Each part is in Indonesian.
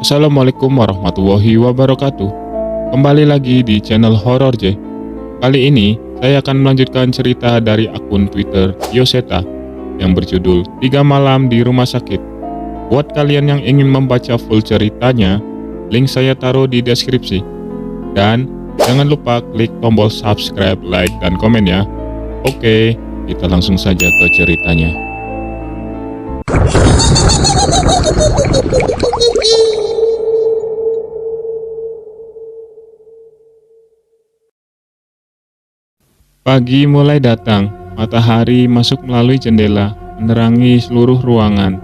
Assalamualaikum warahmatullahi wabarakatuh. Kembali lagi di channel Horor J. Kali ini saya akan melanjutkan cerita dari akun Twitter Yoseta yang berjudul 3 Malam di Rumah Sakit. Buat kalian yang ingin membaca full ceritanya, link saya taruh di deskripsi. Dan jangan lupa klik tombol subscribe, like, dan komen ya. Oke, kita langsung saja ke ceritanya. Pagi mulai datang, matahari masuk melalui jendela, menerangi seluruh ruangan.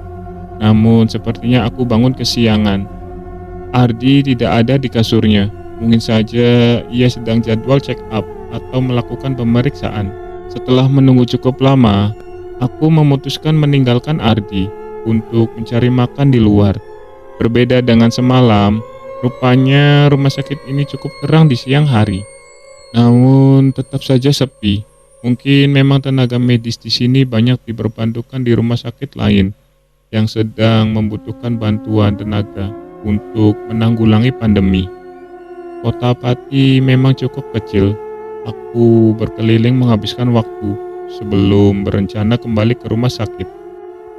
Namun sepertinya aku bangun kesiangan. Ardi tidak ada di kasurnya, mungkin saja ia sedang jadwal check up atau melakukan pemeriksaan. Setelah menunggu cukup lama, aku memutuskan meninggalkan Ardi untuk mencari makan di luar. Berbeda dengan semalam, rupanya rumah sakit ini cukup terang di siang hari. Namun tetap saja sepi. Mungkin memang tenaga medis di sini banyak diperbantukan di rumah sakit lain yang sedang membutuhkan bantuan tenaga untuk menanggulangi pandemi. Kota Pati memang cukup kecil. Aku berkeliling menghabiskan waktu sebelum berencana kembali ke rumah sakit.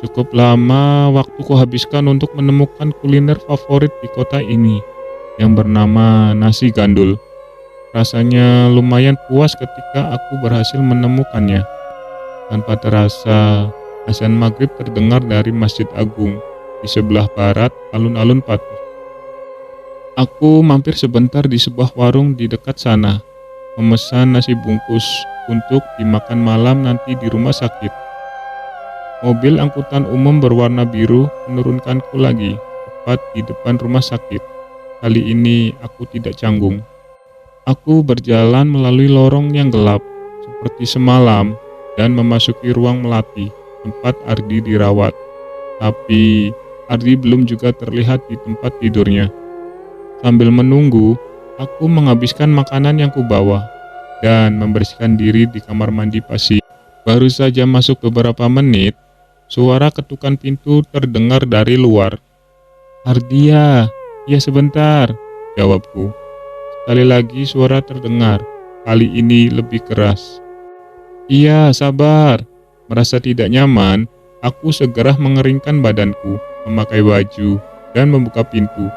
Cukup lama waktu kuhabiskan untuk menemukan kuliner favorit di kota ini yang bernama nasi gandul. Rasanya lumayan puas ketika aku berhasil menemukannya. Tanpa terasa, azan maghrib terdengar dari Masjid Agung di sebelah barat alun-alun Pati. Aku mampir sebentar di sebuah warung di dekat sana, memesan nasi bungkus untuk dimakan malam nanti di rumah sakit. Mobil angkutan umum berwarna biru menurunkanku lagi, tepat di depan rumah sakit. Kali ini aku tidak canggung. Aku berjalan melalui lorong yang gelap, seperti semalam, dan memasuki ruang melati, tempat Ardi dirawat. Tapi, Ardi belum juga terlihat di tempat tidurnya. Sambil menunggu, aku menghabiskan makanan yang kubawa, dan membersihkan diri di kamar mandi pasien. Baru saja masuk beberapa menit, suara ketukan pintu terdengar dari luar. "Ardia, ya sebentar," jawabku. Sekali lagi suara terdengar, kali ini lebih keras. "Iya, sabar." Merasa tidak nyaman, aku segera mengeringkan badanku, memakai baju, dan membuka pintu.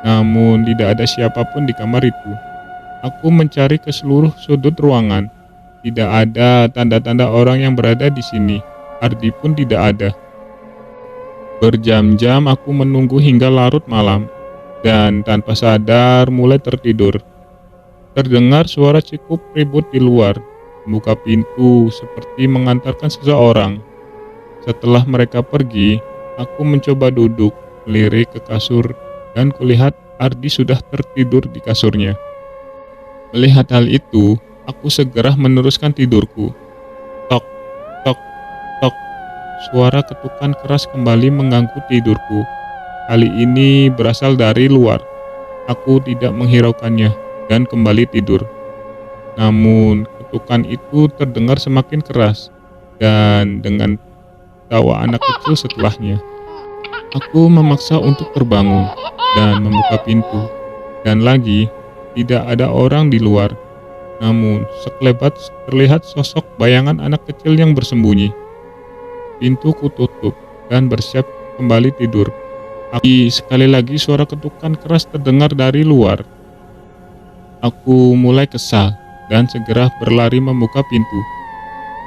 Namun tidak ada siapapun di kamar itu. Aku mencari ke seluruh sudut ruangan. Tidak ada tanda-tanda orang yang berada di sini. Ardi pun tidak ada. Berjam-jam aku menunggu hingga larut malam. Dan tanpa sadar mulai tertidur. Terdengar suara cukup ribut di luar. Membuka pintu seperti mengantarkan seseorang. Setelah mereka pergi, aku mencoba duduk, melirik ke kasur, dan kulihat Ardi sudah tertidur di kasurnya. Melihat hal itu, aku segera meneruskan tidurku. Tok, tok, tok. Suara ketukan keras kembali mengganggu tidurku. Kali ini berasal dari luar. Aku tidak menghiraukannya dan kembali tidur. Namun ketukan itu terdengar semakin keras dan dengan tawa anak kecil setelahnya. Aku memaksa untuk terbangun dan membuka pintu. Dan lagi tidak ada orang di luar. Namun sekelebat terlihat sosok bayangan anak kecil yang bersembunyi. Pintu kututup dan bersiap kembali tidur. Sekali lagi suara ketukan keras terdengar dari luar. Aku mulai kesal dan segera berlari membuka pintu.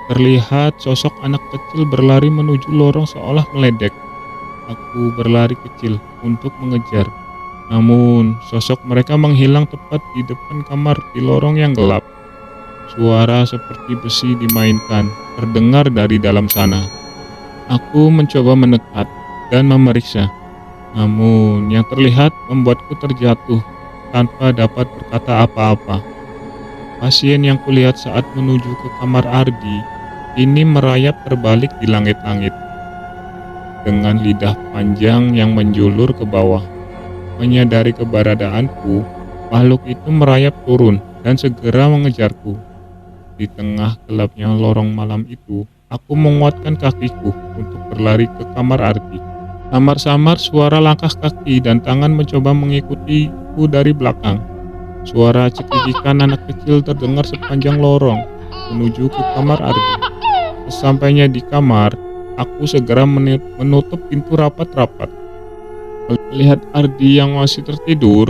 Terlihat sosok anak kecil berlari menuju lorong seolah meledek. Aku berlari kecil untuk mengejar. Namun sosok mereka menghilang tepat di depan kamar di lorong yang gelap. Suara seperti besi dimainkan terdengar dari dalam sana. Aku mencoba mendekat dan memeriksa. Namun yang terlihat membuatku terjatuh tanpa dapat berkata apa-apa. Pasien yang kulihat saat menuju ke kamar Ardi ini merayap terbalik di langit-langit. Dengan lidah panjang yang menjulur ke bawah. Menyadari keberadaanku, makhluk itu merayap turun dan segera mengejarku. Di tengah gelapnya lorong malam itu, aku menguatkan kakiku untuk berlari ke kamar Ardi. Samar-samar suara langkah kaki dan tangan mencoba mengikutiku dari belakang. Suara cekikikan anak kecil terdengar sepanjang lorong menuju ke kamar Ardi. Sesampainya di kamar, aku segera menutup pintu rapat-rapat. Melihat Ardi yang masih tertidur,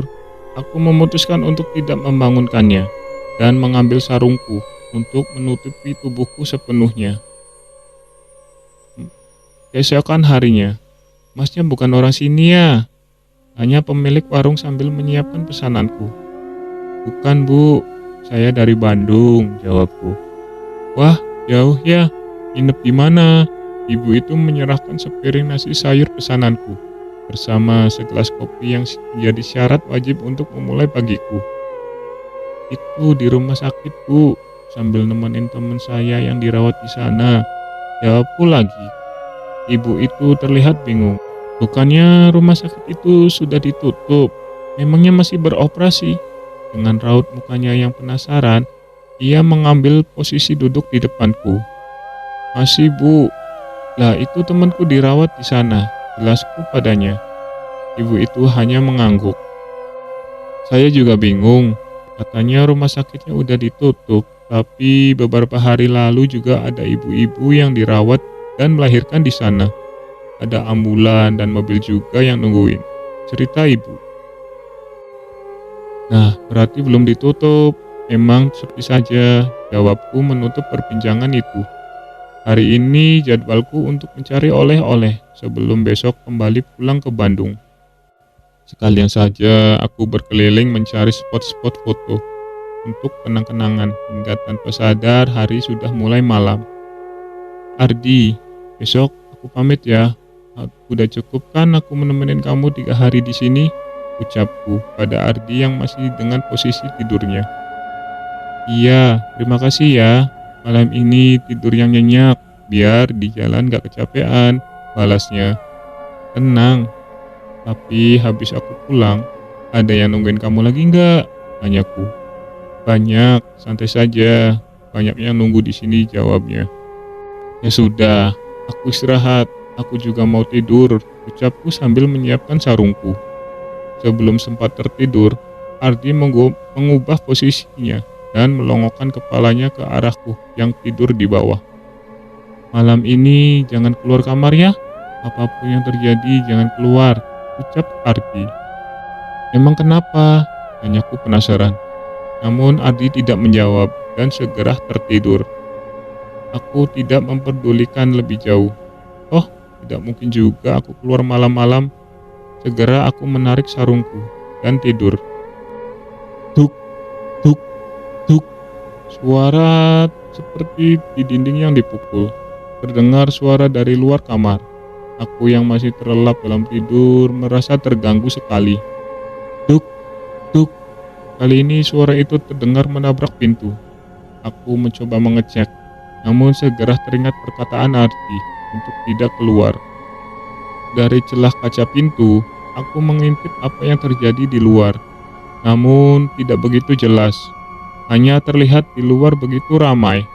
aku memutuskan untuk tidak membangunkannya dan mengambil sarungku untuk menutupi tubuhku sepenuhnya. Keesokan harinya, "Masnya bukan orang sini ya?" tanya pemilik warung sambil menyiapkan pesananku. "Bukan bu, saya dari Bandung," jawabku. "Wah, jauh ya, nginep di mana?" Ibu itu menyerahkan sepiring nasi sayur pesananku, bersama segelas kopi yang menjadi syarat wajib untuk memulai pagiku. "Itu di rumah sakit bu, sambil nemenin teman saya yang dirawat di sana," jawabku lagi. Ibu itu terlihat bingung. "Bukannya rumah sakit itu sudah ditutup? Memangnya masih beroperasi?" Dengan raut mukanya yang penasaran, ia mengambil posisi duduk di depanku. "Masih bu, lah itu temanku dirawat di sana," jelasku padanya. Ibu itu hanya mengangguk. Saya juga bingung, katanya rumah sakitnya udah ditutup, tapi beberapa hari lalu juga ada ibu-ibu yang dirawat dan melahirkan di sana. Ada ambulan dan mobil juga yang nungguin, cerita ibu. "Nah, berarti belum ditutup. Emang sepi saja," jawabku menutup perbincangan itu. Hari ini jadwalku untuk mencari oleh-oleh sebelum besok kembali pulang ke Bandung. Sekalian saja aku berkeliling mencari spot-spot foto untuk kenang-kenangan hingga tanpa sadar hari sudah mulai malam. "Ardi, besok aku pamit ya. Udah cukup kan aku menemenin kamu 3 hari di sini?" ucapku pada Ardi yang masih dengan posisi tidurnya. "Iya, terima kasih ya. Malam ini tidur yang nyenyak, biar di jalan gak kecapean," balasnya. "Tenang, tapi habis aku pulang, ada yang nungguin kamu lagi nggak?" tanyaku. "Banyak, santai saja. Banyak yang nunggu di sini," jawabnya. "Ya sudah, aku istirahat. Aku juga mau tidur," ucapku sambil menyiapkan sarungku. Sebelum sempat tertidur, Ardi mengubah posisinya dan melongokkan kepalanya ke arahku yang tidur di bawah. "Malam ini jangan keluar kamar ya. Apapun yang terjadi jangan keluar," ucap Ardi. "Emang kenapa?" tanyaku penasaran. Namun Ardi tidak menjawab dan segera tertidur. Aku tidak memperdulikan lebih jauh. Oh, tidak mungkin juga aku keluar malam-malam. Segera aku menarik sarungku dan tidur. Duk, duk, duk. Suara seperti di dinding yang dipukul. Terdengar suara dari luar kamar. Aku yang masih terlelap dalam tidur merasa terganggu sekali. Duk, duk. Kali ini suara itu terdengar menabrak pintu. Aku mencoba mengecek, namun segera teringat perkataan Ardi untuk tidak keluar. Dari celah kaca pintu, aku mengintip apa yang terjadi di luar. Namun tidak begitu jelas. Hanya terlihat di luar begitu ramai.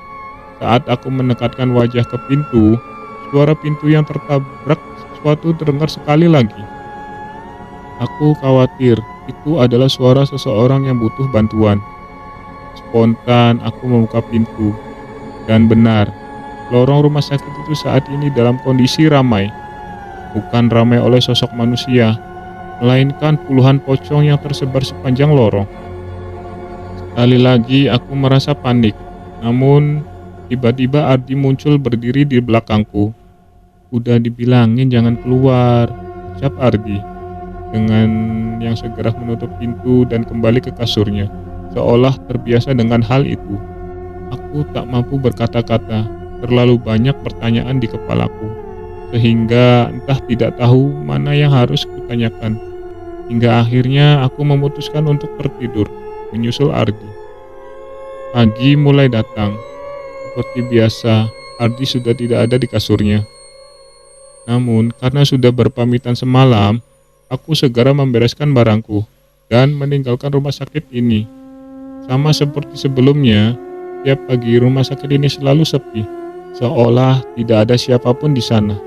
Saat aku mendekatkan wajah ke pintu, suara pintu yang tertabrak sesuatu terdengar sekali lagi. Aku khawatir itu adalah suara seseorang yang butuh bantuan. Spontan aku membuka pintu. Dan benar, lorong rumah sakit itu saat ini dalam kondisi ramai. Bukan ramai oleh sosok manusia, melainkan puluhan pocong yang tersebar sepanjang lorong. Sekali lagi aku merasa panik, namun tiba-tiba Ardi muncul berdiri di belakangku. "Udah dibilangin jangan keluar," ucap Ardi, dengan yang segera menutup pintu dan kembali ke kasurnya, seolah terbiasa dengan hal itu. Aku tak mampu berkata-kata, terlalu banyak pertanyaan di kepalaku, sehingga entah tidak tahu mana yang harus kutanyakan. Hingga akhirnya aku memutuskan untuk tertidur, menyusul Ardi. Pagi mulai datang. Seperti biasa, Ardi sudah tidak ada di kasurnya. Namun, karena sudah berpamitan semalam, aku segera membereskan barangku dan meninggalkan rumah sakit ini. Sama seperti sebelumnya, tiap pagi rumah sakit ini selalu sepi, seolah tidak ada siapapun di sana.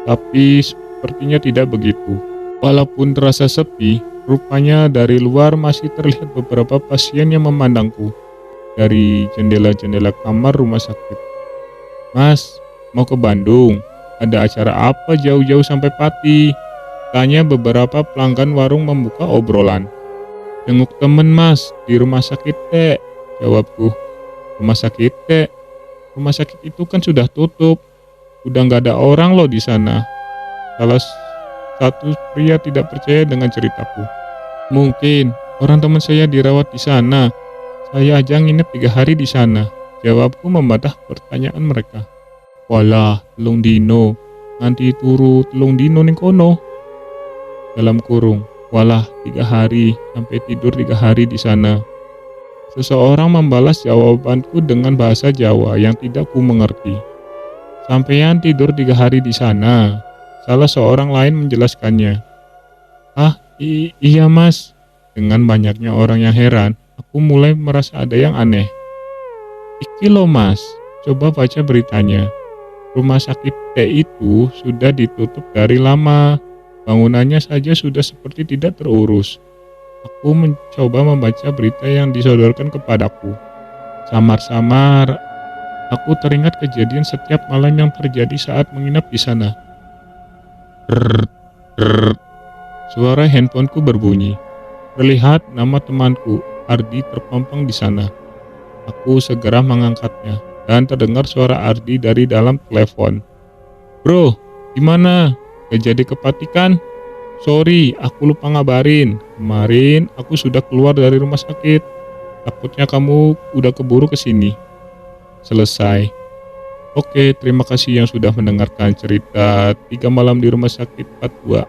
Tapi sepertinya tidak begitu. Walaupun terasa sepi, rupanya dari luar masih terlihat beberapa pasien yang memandangku dari jendela-jendela kamar rumah sakit. "Mas, mau ke Bandung? Ada acara apa jauh-jauh sampai Pati?" tanya beberapa pelanggan warung membuka obrolan. "Jenguk temen mas, di rumah sakit teh," jawabku. "Rumah sakit teh? Rumah sakit itu kan sudah tutup. Udah nggak ada orang loh di sana." Salah satu pria tidak percaya dengan ceritaku. "Mungkin orang teman saya dirawat di sana. Saya aja nginep 3 hari di sana," jawabku membantah pertanyaan mereka. "Walah, telung dino. Nganti turu telung dino ning kono." Dalam kurung, walah 3 hari, sampai tidur 3 hari di sana. Seseorang membalas jawabanku dengan bahasa Jawa yang tidak ku mengerti. "Sampeyan tidur 3 hari di sana?" salah seorang lain menjelaskannya. "Ah, iya mas." Dengan banyaknya orang yang heran, aku mulai merasa ada yang aneh. "Iki loh mas, coba baca beritanya. Rumah sakit T itu sudah ditutup dari lama. Bangunannya saja sudah seperti tidak terurus." Aku mencoba membaca berita yang disodorkan kepadaku. Samar-samar, aku teringat kejadian setiap malam yang terjadi saat menginap di sana. Brrr, brrr. Suara handphoneku berbunyi. Terlihat nama temanku, Ardi, terpampang di sana. Aku segera mengangkatnya, dan terdengar suara Ardi dari dalam telepon. "Bro, gimana? Gak jadi kepatikan? Sorry, aku lupa ngabarin. Kemarin aku sudah keluar dari rumah sakit. Takutnya kamu udah keburu ke sini." Selesai. Oke, terima kasih yang sudah mendengarkan cerita 3 malam di rumah sakit part 2.